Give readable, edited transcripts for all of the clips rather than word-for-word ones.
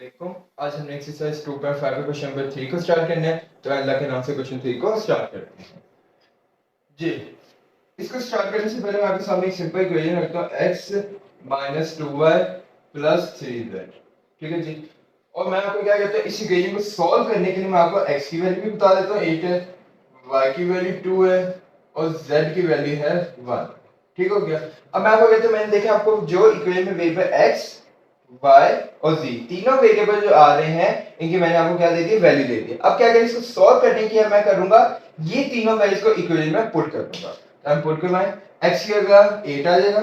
वालेकुम। आज हमने एक्सरसाइज 2.5 के क्वेश्चन नंबर 3 को स्टार्ट करना है। तो अल्लाह के नाम से क्वेश्चन 3 को स्टार्ट करते हैं। जी, इसको स्टार्ट करने से पहले मैं आपके सामने एक सिंपल इक्वेशन रखता हूँ, x minus 2y plus 3z। ठीक है जी। और मैं आपको क्या कहता हूँ, इस इक्वेशन को सॉल्व करने के लिए मैं आपको x की वैल्यू भी बता देता हूँ, 8 है, y की वैल्यू 2 है और z की वैल्यू है 1। ठीक हो गया। अब मैं आपको कहता हूँ, मैंने देखा आपको जो इक्वेशन में वेरिएबल x y और z तीनों वेरिएबल जो आ रहे हैं, इनकी मैंने आपको क्या दे दी, वैल्यू दे दी। अब क्या करें, इसको सॉल्व करने के लिए मैं करूंगा, ये तीनों वैल्यूज को इक्वेशन में पुट कर दूंगा। तो हम पुट करवाएं, x की जगह 8 आ जाएगा,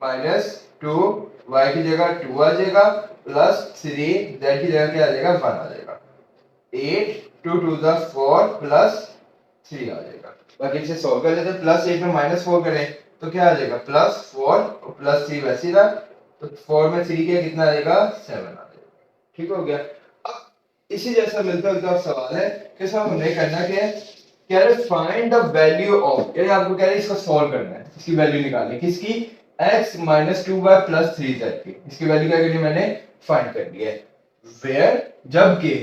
माइनस 2 y की जगह 2 आ जाएगा, प्लस 3 z की जगह क्या आ जाएगा, 1 आ जाएगा। 8 2 2 द 4 प्लस 3 आ जाएगा। बाकी इसे सॉल्व कर लेते हैं। प्लस 8 में माइनस 4 करें तो क्या आ जाएगा, प्लस 4 और प्लस 3 वैसे ही रहा, तो 4 में 3 के कितना आ जाएगा, 7 आ जाएगा। ठीक हो गया। अब इसी जैसा मिलता जुलता सवाल है कि सर हमने करना क्या है, कह रहे फाइंड द वैल्यू ऑफ, यानी आपको कह रहे इसको सॉल्व करना है, इसकी वैल्यू निकालनी, किसकी, x minus 2y plus 3z की। इसकी वैल्यू क्या करनी, मैंने फाइंड कर ली है। वेयर, जबकि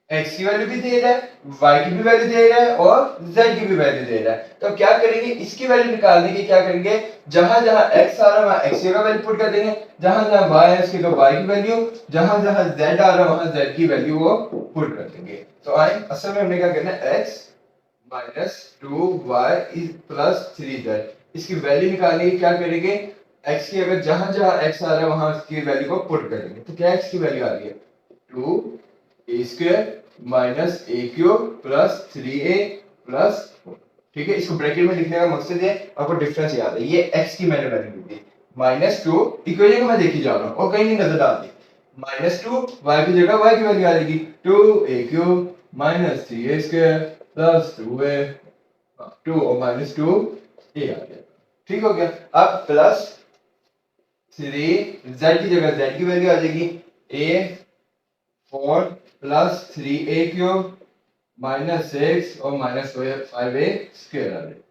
x की वैल्यू भी दे रहा है, y की भी वैल्यू दे रहा है और z की भी वैल्यू दे रहा है। तो क्या करेंगे, इसकी वैल्यू निकालने की क्या करेंगे, जहां जहां x आ रहा है वहां x की वैल्यू पुट कर देंगे, जहां जहां y है उसकी तो y की वैल्यू, जहां जहां z आ रहा है वहां z की वैल्यू वो पुट कर देंगे। तो आए, असल में हमने क्या करना है, x minus 2y plus 3z, इसकी वैल्यू निकालने की क्या करेंगे, x की अगर जहां जहां x आ रहा है वहां उसकी वैल्यू को पुट करेंगे। तो क्या x की वैल्यू आ रही है, 2a² minus a cube plus 3a plus 4। ठीक है, इसको ब्रैकेट में लिखने का मकसद है आपको डिफरेंस याद है। ये x की मैंने वैल्यू दी थी, माइनस 2, इक्वेशन को मैं देखी जा रहा हूं और कहीं नहीं नजर डाल दी, माइनस 2 y की जगह y की वैल्यू आ जाएगी, 2a³ minus 3a² plus 2a, 2 और माइनस 2 a आ गया। ठीक हो गया। अब प्लस 3 z की जगह z की वैल्यू आ जाएगी, a4 प्लस 3a³ माइनस 6 और माइनस 5a स्क्वायर आ जाएगा।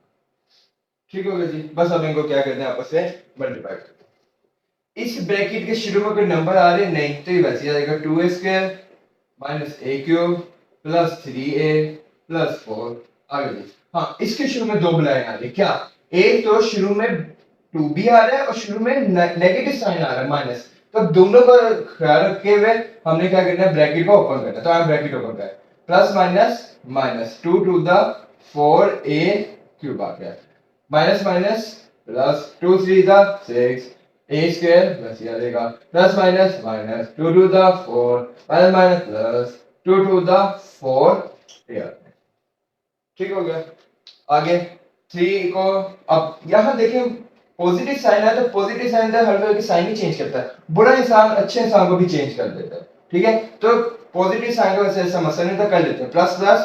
ठीक हो गया जी। बस अब इनको क्या करते हैं, आपस में मल्टीप्लाई करते हैं। इस ब्रैकेट के शुरू में कोई नंबर आ रहे नहीं तो ये वैसे आ जाएगा, 2a² minus a³ plus 3a plus 4। आगे जी, हाँ इसके शुरू में दो बुलाएं आ रही, क्या, एक तो शुरू में 2 भी आ रहा है और शुरू में नेगेटिव साइन आ रहा है, माइनस। तो दोनों का ख्याल रखे हुए हमने क्या करना है, ब्रैकेट को ओपन करना है। तो हम ब्रैकेट ओपन करें, plus minus minus 2 to the 4a³ आ गया, minus minus plus 2 3 the 6 a² बस ये आ जाएगा, plus minus minus 2 to the 4 minus minus plus 2 to the 4 a। ठीक हो गया। आगे 3 को, अब यहां देखें पॉजिटिव साइन है तो पॉजिटिव साइन हर जगह की साइन ही चेंज करता है, बुरा इंसान अच्छे इंसान को भी चेंज कर देता है। ठीक है, तो पॉजिटिव साइन का वैसे ऐसा मसला नहीं था, कर लेते हैं, plus plus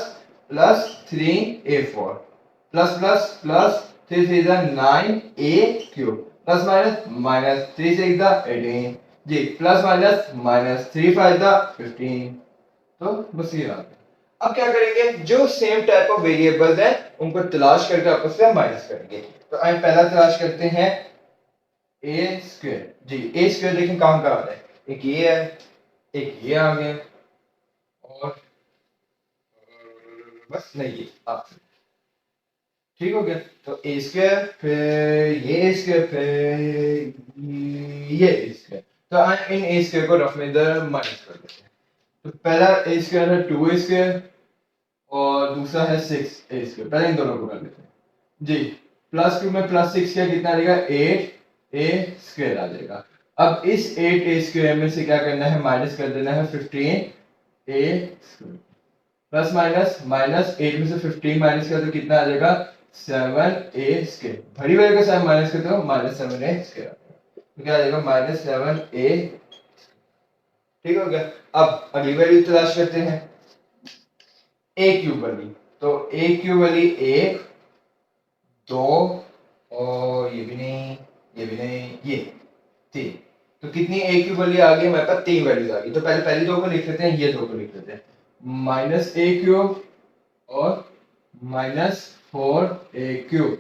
plus 3a4 plus plus plus 3 3 9a³ plus minus minus 3 6 18 जी, प्लस माइनस माइनस 3 5 15। तो बस ये आ गया। अब क्या करेंगे, जो सेम टाइप ऑफ वेरिएबल्स हैं उनको तलाश करके आपस में माइनस करेंगे। तो हम पहला तलाश करते हैं a² जी, a² देखें कहां का आ रहा है, एक ये है, एक ये आ गया और बस नहीं ये आप। ठीक हो गया। तो a², फिर ये a², फिर ये a²। तो हम इन a² को रफ में इधर माइनस कर देते हैं। तो पहला a² है 2a² और दूसरा है 6a²। पहले इन दोनों को कर लेते हैं जी, प्लस 2 में प्लस 6 का कितना आ जाएगा, 8a² आ जाएगा। अब इस 8a² में से क्या करना है, माइनस कर देना है 15a²। प्लस माइनस माइनस 8 में से 15 माइनस कर तो कितना आ जाएगा, 7a²। बड़ी वैल्यू का साइन माइनस करते हो, माइनस 7a²। तो क्या आ जाएगा, माइनस 7a। ठीक हो गया। अब अगली वैल्यू तलाश करते हैं, a³ वाली। तो a³ वाली 1 2 और ये भी नहीं, ये भी नहीं, ये 3। तो कितनी a³ वाली आ गई, हमारे पास 3 वैल्यूज आ गई। तो पहले पहली दो को लिख लेते हैं, ये दो को लिख लेते हैं, माइनस a³ और माइनस 4a³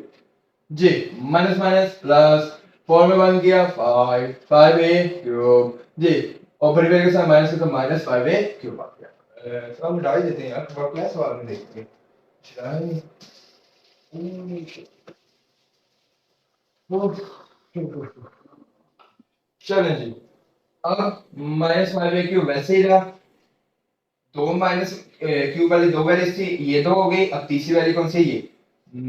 जी, माइनस माइनस प्लस 4 में 1 किया 5 5a³ जी, और बड़ी वैल्यू के साथ माइनस है तो माइनस 5a क्यूब आ गया। तो हम डाल देते हैं यार, थोड़ा क्या सवाल में देखते हैं। चलें जी, अब माइनस 5a क्यूब वैसे ही रहा, दो माइनस क्यूब वाली दो वैल्यूज थी, ये दो हो गई। अब तीसरी वैल्यू कौन सी है, ये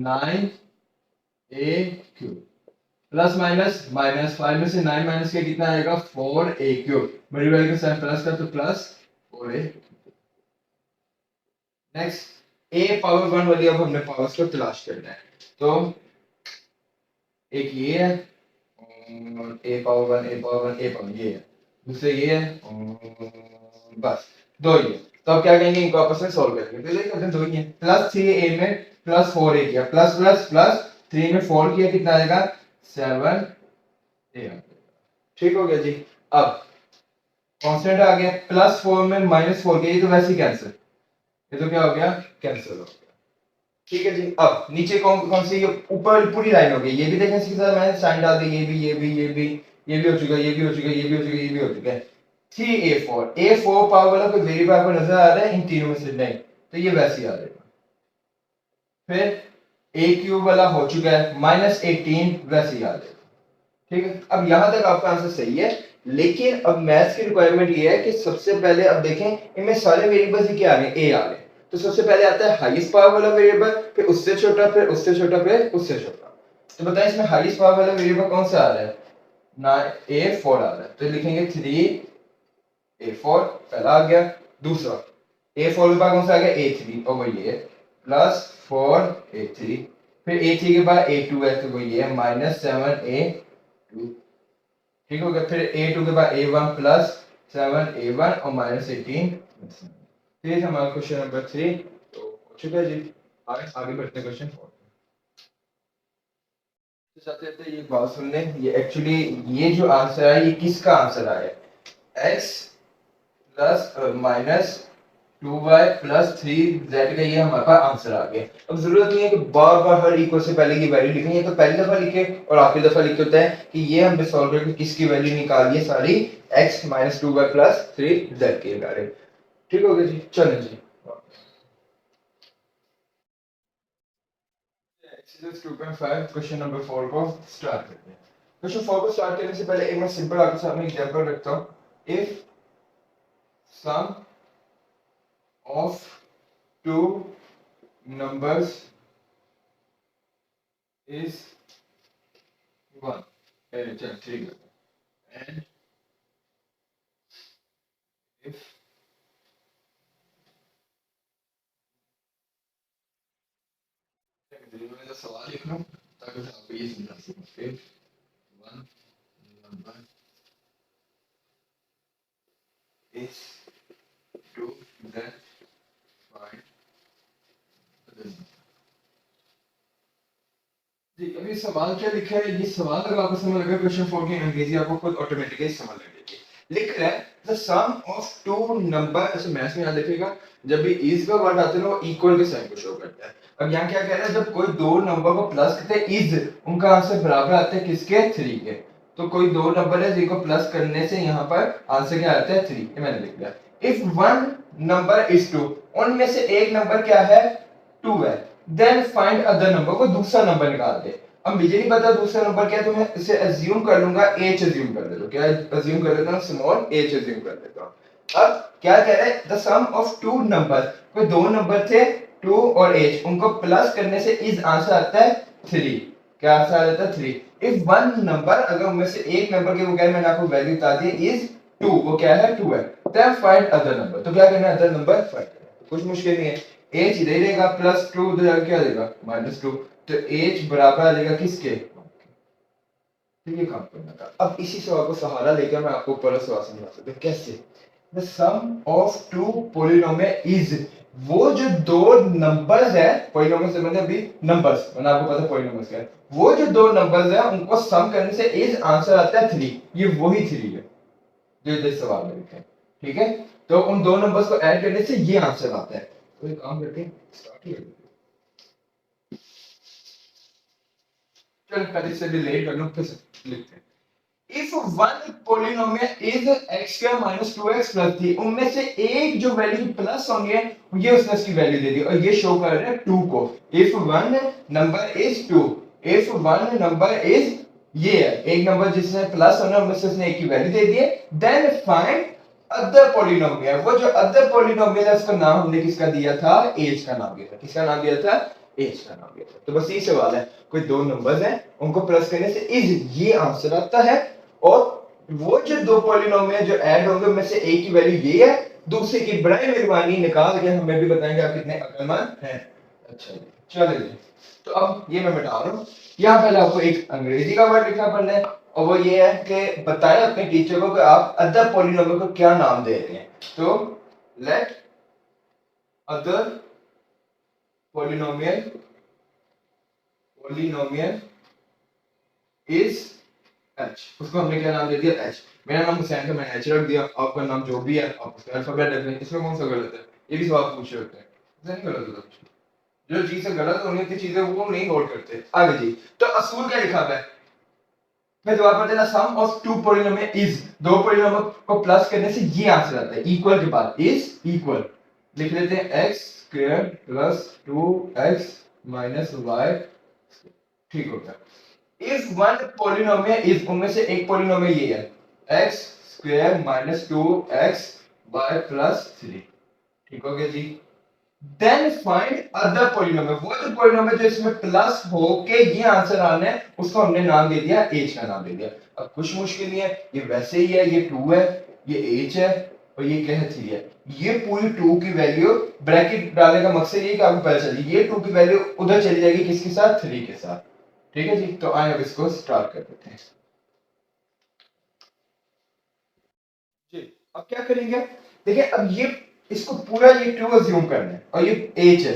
9a cube plus minus minus 5 में से 9 माइनस के कितना आएगा 4a क्यूब, बड़ी वैल्यू के साथ प्लस का तो plus 4a। Next a power 1 वाली अब हमने पावर्स को तलाश करना है। तो एक ये है और a power 1 a power 1 a power ये है, दूसरे ये है और बस दो ही है। तो अब क्या कहेंगे, इनको आपस में सॉल्व करेंगे। तो देखो दो ही है, प्लस 3a में प्लस 4a किया, प्लस प्लस प्लस 3 में 4 किया, कितना आएगा 7a। ठीक हो गया जी। अब कांस्टेंट आ गया, प्लस 4 में माइनस 4 किया, ये तो वैसे ही कैंसिल, ये तो क्या हो गया कैंसिल हो गया। ठीक है जी। अब नीचे कौन कौन सी, ऊपर पूरी लाइन हो गई, ये भी देखें, इसके साथ मैंने साइन डाल दी, ये भी ये भी ये भी ये भी हो चुका है, ये भी हो चुका है, ये भी हो चुका है, ये भी हो चुका है। 3a4 पावर वाला कोई वेरिएबल आपको नजर आ रहा है इन तीनों में से, नहीं, तो ये वैसे ही आ जाएगा। फिर a क्यूब वाला हो चुका है, माइनस 18 वैसे ही आ जाएगा। ठीक है, अब यहां तक आपका आंसर सही है, लेकिन अब मैथ्स की रिक्वायरमेंट ये है कि सबसे पहले अब देखें इनमें सारे वेरिएबल्स ही क्या आ रहे हैं, ए आ रहे हैं। तो सबसे पहले आता है हाईएस्ट पावर वाला वेरिएबल, फिर उससे छोटा, फिर उससे छोटा, फिर उससे छोटा। तो बताएं इसमें हाईएस्ट पावर वाला वेरिएबल कौन सा आ रहा है, ना a4 आ रहा है, तो लिखेंगे 3a4 पहला आ गया। दूसरा a4 के बाद कौन सा आ गया a3, और वो ये प्लस 4a3, फिर a3 के बाद a2 है, तो वो ये माइनस 7a2। ठीक हो गया, फिर a2 के बाद a1 प्लस 7a1 और माइनस 18। ठीक है, हमारा क्वेश्चन नंबर 3 तो हो चुका है जी। आगे बढ़ते हैं क्वेश्चन 4। तो साथ ही ये बात सुन लें, ये एक्चुअली ये जो आंसर है ये किसका आंसर आया है, x plus minus 2y plus 3z का, ये हमारे पास आंसर आ गया। अब जरूरत नहीं है कि बार बार हर इक्वल से पहले की वैल्यू लिखें, ये तो पहली दफा लिखे और आखिरी दफा लिखे होता है कि ये हमने सॉल्व करके किसकी वैल्यू निकाली है, सारी x minus 2y plus 3z के बारे में। ठीक हो गया जी, चलें जी। एक्सरसाइज 2.5 क्वेश्चन नंबर 4 को स्टार्ट करते हैं। क्वेश्चन 4 को स्टार्ट करने से पहले एक मैं सिंपल आपके सामने एग्जांपल रखता हूं। If sum of two numbers is 1, चल ठीक है, and if मैं सवाल लिख लूं ताकि आपको ये समझा सकूं। if one number is 2 then find the number। जी अभी सवाल क्या लिखा है, ये सवाल अगर आपको समझ लगा, क्वेश्चन 4 की अंग्रेजी आपको खुद ऑटोमेटिकली समझ लगेगी। लिख रहा है the sum of two number, ऐसे मैथ्स में याद रखिएगा जब भी इज का वर्ड आता है ना वो इक्वल के साइन को शो करता है। अब यहाँ क्या कह रहा है, जब कोई दो नंबर को प्लस करते हैं इज, उनका आंसर बराबर आता है किसके, 3 के। तो कोई दो नंबर है जिनको प्लस करने से यहाँ पर आंसर क्या आता है 3, ये मैंने लिख दिया। इफ वन नंबर इज 2, उनमें से एक नंबर क्या है 2 है, देन फाइंड अदर नंबर, को दूसरा नंबर निकाल दे। अब मुझे नहीं पता दूसरा नंबर क्या है, तो मैं इसे अज्यूम कर लूंगा h अज्यूम कर लेता हूं, क्या अज्यूम कर लेता हूं, स्मॉल h अज्यूम कर लेता हूं। अब क्या कह रहा है, the sum of two number, कोई दो नंबर थे 2 और h, उनको प्लस करने से इस आंसर आता है 3। क्या आंसर आ जाता है 3। इफ वन नंबर, अगर उनमें से एक नंबर के बगैर मैंने आपको वैल्यू बता दी इज 2, वो क्या है 2 है, देन फाइंड अदर नंबर। तो क्या करना है, अदर नंबर फाइंड करना, कुछ मुश्किल नहीं है। h इधर रहेगा प्लस 2, उधर क्या देगा माइनस 2, तो h बराबर आ जाएगा किसके, तो ये काम करना था। अब इसी सवाल को सहारा लेकर मैं आपको ऊपर सवाल समझा सकता हूं कैसे। The sum of two polynomial is, वो जो दो नंबर्स है, पॉलिनोमियल से मतलब अभी नंबर्स, मैंने आपको पता पॉलिनोमियल्स क्या है, वो जो दो नंबर्स है उनको सम करने से इज आंसर आता है 3, ये वही 3 है जो इस सवाल में लिखा है। ठीक है, तो उन दो नंबर्स को ऐड करने से ये आंसर आता है। तो एक काम करते हैं, स्टार्ट ही कर देते हैं। चल पहले से भी लेट कर लो, फिर लिखते हैं। If one polynomial is x square minus 2x plus 3, उनमें से एक जो वैल्यू प्लस होंगे ये उसकी वैल्यू दे दी और ये शो कर रहे हैं 2 को। If one number is 2, if one number is, ये है एक नंबर जिसमें प्लस होना उनमें से उसने एक की वैल्यू दे दी है, देन फाइंड अदर पोलिनोमियल। वो जो अदर पोलिनोमियल है उसका नाम हमने किसका दिया था, एज का नाम दिया था। किसका नाम दिया था, एज का नाम दिया था। तो बस ये सवाल है, कोई दो नंबर्स हैं उनको प्लस करने से इज ये आंसर आता है, और वो जो दो पोलिनोमियल जो ऐड होंगे उनमें से एक की वैल्यू ये है, दूसरे की बड़े मेहरबानी निकाल के हमें भी बताएंगे आप कितने अक्लमंद हैं। अच्छा जी, चलो जी, तो अब ये मैं मिटा रहा हूँ। यहाँ पहले आपको एक अंग्रेजी का वर्ड लिखना पड़ना है, और वो ये है कि बताएं अपने टीचर को कि आप अदर पोलिनोमियल को क्या नाम दे रहे हैं। तो let other polynomial is H, उसको हमने क्या नाम दे दिया, एच। मेरा नाम हुसैन था, मैंने एच रख दिया। आपका नाम जो भी है आप उसका अल्फाबेट रख लें। इसमें कौन सा गलत है, ये भी सवाल पूछ रहे होते हैं, नहीं गलत होता कुछ। जो चीजें गलत होनी होती चीजें वो नहीं नोट करते। आगे जी, तो असूल क्या लिखा है, मैं दोबारा पढ़ देना, सम ऑफ टू पोलिनोमियल इज, दो पोलिनोमियल को प्लस करने से ये आंसर आता है, इक्वल के बाद इज इक्वल लिख लेते हैं x square plus 2x minus y, ठीक हो गया। इफ वन पोलिनोमियल इज, उनमें से एक पोलिनोमियल ये है x square minus 2x y plus 3, ठीक हो गया जी। देन फाइंड अदर पोलिनोमियल, वो जो पोलिनोमियल जो इसमें प्लस हो के ये आंसर आना है उसको हमने नाम दे दिया, एज का नाम दे दिया। अब कुछ मुश्किल नहीं है, ये वैसे ही है, ये 2 है, ये एज है, और ये क्या है 3 है। ये पूरी 2 की वैल्यू, ब्रैकेट डालने का मकसद ये कि आपको पता चले ये 2 की वैल्यू उधर चली जाएगी किसके साथ, 3 के साथ। ठीक है जी, तो आए अब इसको स्टार्ट कर देते हैं जी। अब क्या करेंगे, देखिए अब ये इसको पूरा ये 2 अज्यूम करना है, और ये एज है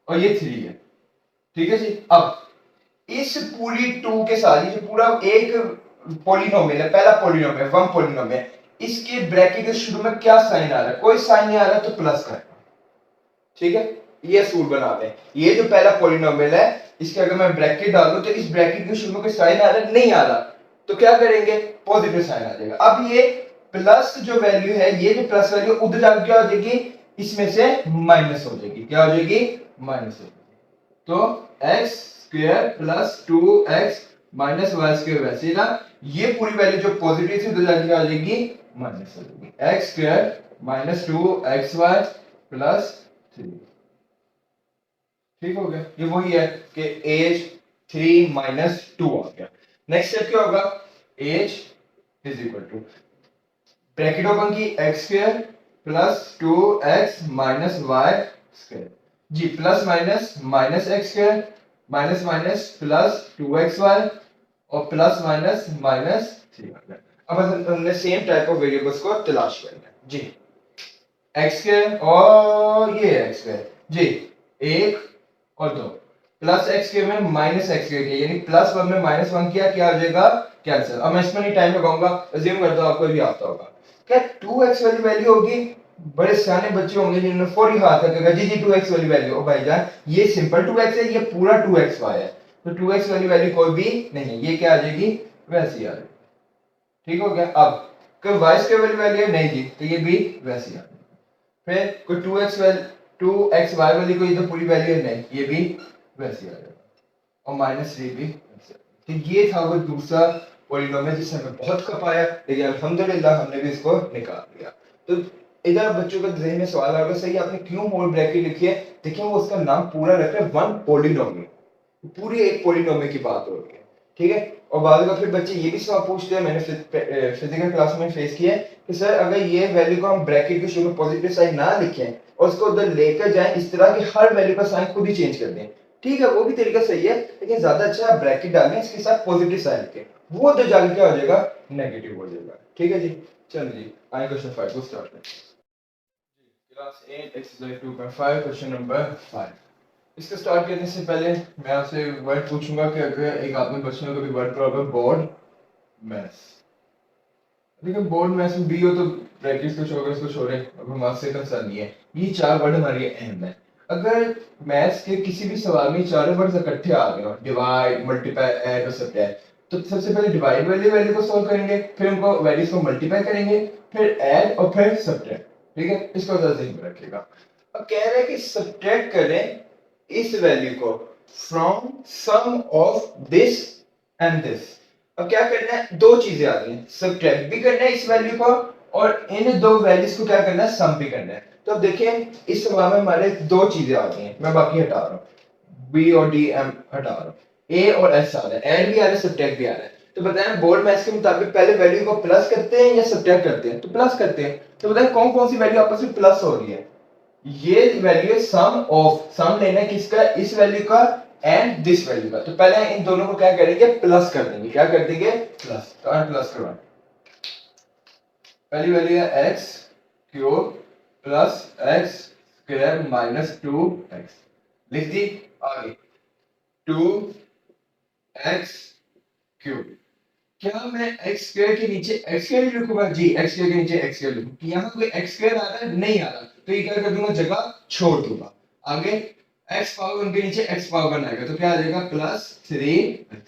और ये 3 है, ठीक है जी। अब इस पूरी 2 के साथ ये जो पूरा एक पोलिनोमियल है, पहला पोलिनोमियल वन पोलिनोमियल, इसके ब्रैकेट के शुरू में क्या साइन आ रहा है, कोई साइन नहीं आ रहा तो प्लस कर, ठीक है। ये असूल बनाते हैं, ये जो पहला पोलिनोमियल है इसके अगर मैं ब्रैकेट डालूं तो इस ब्रैकेट के शुरू में कोई साइन आ रहा है, नहीं आ रहा, तो क्या करेंगे, पॉजिटिव साइन आ जाएगा। अब ये प्लस जो वैल्यू है, ये जो प्लस वैल्यू उधर जाकर क्या हो जाएगी, इसमें से माइनस हो जाएगी, क्या हो जाएगी, माइनस हो जाएगी। तो x square plus 2x minus Y square वैसे ना, ये पूरी वैल्यू जो पॉजिटिव थी उधर जाके आ जाएगी माइनस हो जाएगी, x square minus 2xy plus 3, ठीक हो गया। ये वही है कि एज 3 माइनस 2 आ गया। नेक्स्ट स्टेप क्या होगा, as is equal to bracket open की x square plus 2x minus Y square जी, plus minus minus x square minus minus plus 2xy और प्लस माइनस माइनस 3। अब हमने सेम टाइप ऑफ वेरिएबल्स को तलाश करना है जी, एक्स स्क्वायर और ये एक्स स्क्वायर जी, एक और दो, प्लस एक्स स्क्वायर में माइनस एक्स स्क्वायर किया, यानी प्लस 1 में माइनस 1 किया, क्या हो जाएगा, कैंसिल। अब मैं इसमें नहीं टाइम लगाऊंगा, अज्यूम करता हूं आपको भी आता होगा। क्या 2x वाली वैल्यू होगी, बड़े सियाने बच्चे होंगे जिन्होंने फौरी हाथ रखेगा जी जी 2x वाली वैल्यू, ओ भाईजान ये सिंपल 2x है, ये पूरा 2xy है, तो 2x वाली वैल्यू कोई भी नहीं है, ये क्या आ जाएगी, वैसी आ जाएगी, ठीक हो गया। अब कोई y स्क्वायर वाली वैल्यू है नहीं जी, तो ये भी वैसी आ जाएगी। फिर कोई 2xy वाली कोई तो पूरी वैल्यू है नहीं, ये भी वैसी आ जाएगा, और माइनस 3 भी वैसे। तो ये था वो दूसरा पॉलिनोमियल जिसे हमें बहुत खपाया, लेकिन अल्हम्दुलिल्लाह हमने भी इसको निकाल लिया। तो इधर बच्चों का ज़हन में सवाल आ गया, सही आपने क्यों होल ब्रैकेट लिखी है, देखिए वो उसका नाम पूरा रख रहा है वन पॉलिनोमियल, पूरी एक पॉलिनोमियल की बात हो रही है, ठीक है। और बाद में फिर बच्चे ये भी सवाल पूछते हैं, मैंने फिजिकल क्लास में फेस किया है कि सर अगर ये वैल्यू को हम ब्रैकेट के शुरू में पॉजिटिव साइन ना लिखें और उसको उधर लेकर जाएं, इस तरह की हर वैल्यू का साइन खुद ही चेंज कर दें, ठीक है वो भी तरीका सही है, लेकिन ज्यादा अच्छा आप ब्रैकेट डालें इसके साथ पॉजिटिव साइन लिखें, वो उधर जाके क्या हो जाएगा, नेगेटिव हो जाएगा, ठीक है जी। चलो जी आइए क्वेश्चन 5 को स्टार्ट करें। Class 8 exercise 2.5 question number 5। इसको स्टार्ट करने से पहले मैं आपसे वर्ड पूछूंगा कि अगर एक आपने बच्चों को कभी वर्ड प्रॉब्लम बोर्ड मैथ्स, देखिए बोर्ड मैथ्स में बी हो तो ब्रैकेट्स को छोड़कर इसको छोड़ें, अब मार्क्स से कंसर्न नहीं है, ये चार वर्ड हमारे लिए अहम है। अगर मैथ्स के किसी भी सवाल में चारों वर्ड इकट्ठे आ गए हो, डिवाइड मल्टीप्लाई ऐड और सब्ट्रैक्ट, तो सबसे पहले डिवाइड वाली वैल्यू को सॉल्व करेंगे, फिर उनको वैल्यूज को मल्टीप्लाई करेंगे, फिर ऐड और फिर सब्ट्रैक्ट। ठीक है, इसको ध्यान में रखिएगा। अब कह रहे हैं कि सब्ट्रैक्ट करें इस वैल्यू को from sum of this and this. अब क्या करना है, दो चीजें आ रही हैं, सब्ट्रैक्ट भी करना है इस वैल्यू को और इन दो वैल्यूज को क्या करना है, सम भी करना है। तो अब देखिए इस सवाल में हमारे दो चीजें आ गई हैं, मैं बाकी हटा रहा हूं, बी और डी एम हटा रहा हूं, ए और एस आ रहा है, ऐड भी आ रहा है, सब्ट्रैक्ट भी आ रहा है। तो बताएं बोर्ड मैथ्स के मुताबिक पहले वैल्यू को प्लस करते हैं या सब्ट्रैक्ट करते हैं, तो प्लस करते हैं। तो बताएं कौन कौन सी वैल्यू आपस में प्लस हो रही है, ये वैल्यू है सम ऑफ, सम लेना है किसका, इस वैल्यू का एंड दिस वैल्यू का। तो पहले इन दोनों को क्या करेंगे, प्लस कर देंगे, क्या कर देंगे, प्लस। तो प्लस करवाएं, पहली वैल्यू है x cube plus x square minus 2x, लिख दी। आगे 2x क्यूब, क्या मैं x स्क्वायर के नीचे x स्क्वायर लिखूंगा, जी x स्क्वायर के नीचे x स्क्वायर लिखूंगा। यहाँ कोई x स्क्वायर आ रहा है, नहीं आ रहा, तो ये क्या कर दूंगा, जगह छोड़ दूंगा। आगे x पावर उनके नीचे x पावर 1 आएगा, तो क्या आ जाएगा प्लस 3x।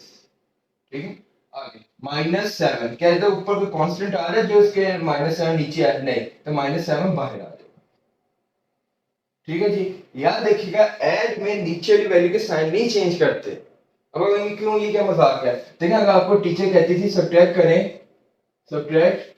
ठीक है, आगे -7, क्या इधर ऊपर कोई कांस्टेंट आ रहा है जो इसके -7 नीचे है, नहीं, तो -7 बाहर आ जाएगा। ठीक है जी, याद देखिएगा ऐड में नीचे वाली वैल्यू के साइन नहीं चेंज करते। अब क्यों, ये क्या मजाक है, देखिए अगर आपको टीचर कहती थी सब्ट्रैक्ट करें, सब्ट्रैक्ट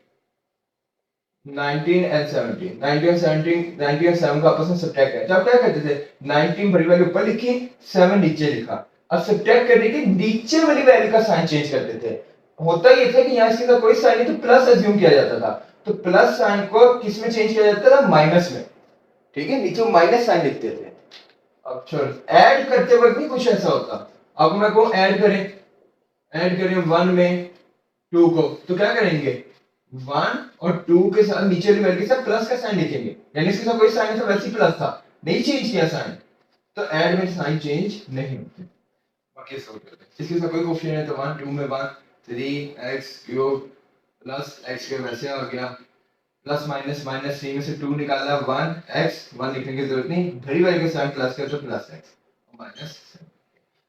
19 and 17, 19 और 17, 19 और 7 को आपस में सब्ट्रैक्ट करें, तो आप क्या करते थे, 19 बड़ी वैल्यू ऊपर लिखी, 7 नीचे लिखा। अब सब्ट्रैक्ट करने के नीचे वाली वैल्यू का साइन चेंज करते थे। होता ये था कि यहाँ इसके साथ कोई साइन नहीं, तो प्लस अज्यूम किया जाता था, तो प्लस साइन को किस में चेंज किया जाता था, माइनस में। ठीक है, नीचे माइनस साइन लिखते थे। अब छोड़, ऐड करते वक्त नहीं कुछ ऐसा होता। अब मैं को ऐड करें 1 में 2 को, तो क्या करेंगे, 1 और 2 के साथ नीचे वाली वैल्यू के साथ प्लस का साइन लिखेंगे, यानी इसके साथ कोई साइन था वैसे ही प्लस था, नहीं चेंज किया साइन, तो ऐड में साइन चेंज नहीं होते। बाकी सॉल्व करते हैं, इसके साथ कोई कोफिशिएंट है तो 1, 2 में 1, 3x क्यूब प्लस x के वैसे आ गया, प्लस माइनस माइनस 3 में से 2 निकाला, 1x, 1 लिखने की जरूरत नहीं, घड़ी वाले के साइन प्लस कर तो प्लस x माइनस।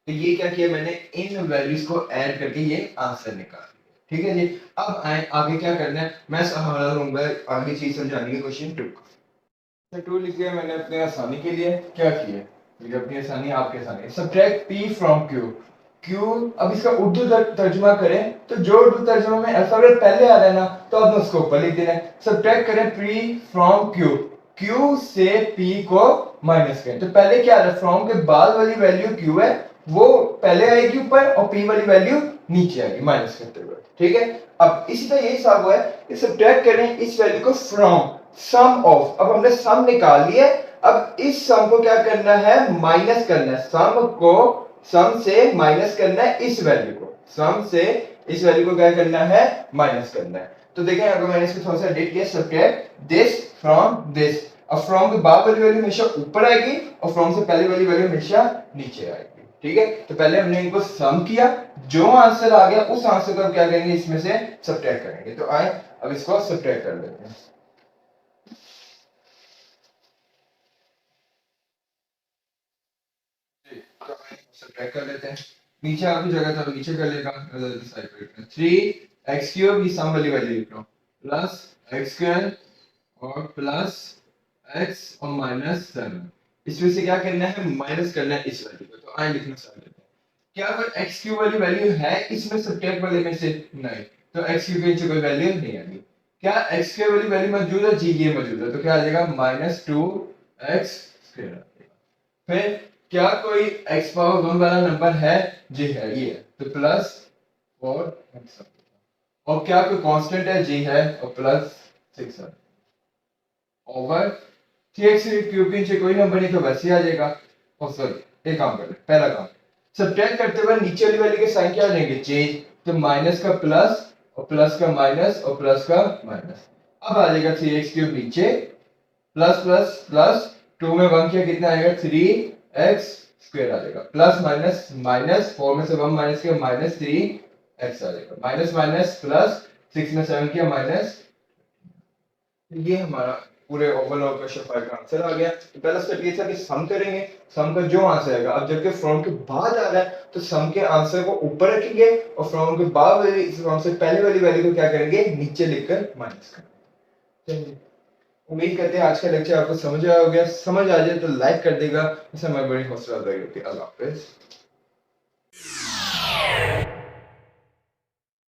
तो ये क्या किया मैंने, इन वैल्यूज को ऐड करके ये आंसर निकाल। ठीक है जी, अब आगे क्या करना है, मैं सहारा लूंगा आगे चीज समझाने की, क्वेश्चन 2 लिख दिया मैंने अपने आसानी के लिए, क्या किया, ये अपनी आसानी आपके आसानी, subtract p from q, q, अब इसका उर्दू तर्जुमा करें तो जो उर्दू तर्जुमा में अल्फाबेट पहले आ रहा है ना, तो अब उसको ऊपर लिख देना है। सब्ट्रैक्ट करें p फ्रॉम q, q से p को माइनस करें, तो पहले क्या आ रहा है, फ्रॉम के बाद वाली वैल्यू q है वो पहले आएगी ऊपर और p वाली वैल्यू नीचे आएगी माइनस करते हुए। ठीक है, अब इसी तरह यही हिसाब हुआ है कि सब्ट्रैक्ट करें इस वैल्यू को फ्रॉम सम ऑफ, अब हमने सम निकाल लिया, अब इस सम को क्या करना है, माइनस करना है, सम को सम से माइनस करना है इस वैल्यू को, सम से इस वैल्यू को क्या करना है, माइनस करना है। तो देखें अगर मैंने इसको थोड़ा सा एडिट किया, सब्ट्रैक्ट दिस फ्रॉम दिस, अब फ्रॉम के बाद वाली वैल्यू हमेशा ऊपर आएगी और फ्रॉम से पहले वाली वैल्यू हमेशा नीचे आएगी। ठीक है, तो पहले हमने इनको सम किया, जो आंसर आ गया उस आंसर को क्या करेंगे, इसमें से सब्ट्रैक्ट करेंगे। तो आए अब इसको सब्ट्रैक्ट कर लेते हैं। सब्ट्रैक्ट कर लेते हैं, नीचे आपकी जगह था नीचे कर लेगा, 3x क्यूब, ये सम वाली वैल्यू लिख लो, प्लस x स्क्वायर और प्लस x और माइनस 7, इसमें से क्या करना है, माइनस करना है इस वैल्यू को। तो आए लिखना स्टार्ट करते हैं, क्या अगर x क्यूब वाली वैल्यू है इसमें सब्ट्रैक्ट वाले में से, नहीं, तो x क्यूब के नीचे कोई वैल्यू नहीं आएगी। क्या x स्क्वायर वाली वैल्यू मौजूद है, जी ये मौजूद है, तो क्या आ जाएगा -2x स्क्वायर। फिर क्या कोई x पावर 1 वाला नंबर है, जी है, ये है, तो प्लस 4x, और क्या कोई कांस्टेंट है, जी है, और प्लस 6 है, ओवर 3x क्यूब के नीचे कोई नंबर नहीं तो वैसे आ जाएगा। और सॉरी एक काम कर ले, पहला काम सब्ट्रैक्ट करते हुए नीचे वाली वैल्यू के साइन क्या हो जाएंगे, चेंज, तो माइनस का प्लस और प्लस का माइनस और प्लस का माइनस, अब आ जाएगा 3x क्यूब नीचे, प्लस प्लस प्लस 2 में 1 किया कितना आएगा, 3x स्क्वायर आ जाएगा, प्लस माइनस माइनस 4 में से 1 माइनस किया -3x आ जाएगा, माइनस माइनस प्लस 6 में 7 किया माइनस। ये हमारा पूरे ओवरऑल क्वेश्चन 5 का आंसर आ गया। तो पहला स्टेप ये था कि सम करेंगे, सम का जो आंसर आएगा, अब जबकि फ्रॉम के बाद आ रहा है तो सम के आंसर को ऊपर रखेंगे और फ्रॉम के बाद वाली फ्रॉम से पहले वाली वैल्यू को क्या करेंगे, नीचे लिखकर माइनस करेंगे। चलिए, उम्मीद करते हैं आज का लेक्चर आपको समझ आया होगा। समझ आ जाए तो लाइक कर देगा, इससे हमारी बड़ी हौसला अफजाई होती है। अल्लाह हाफिज।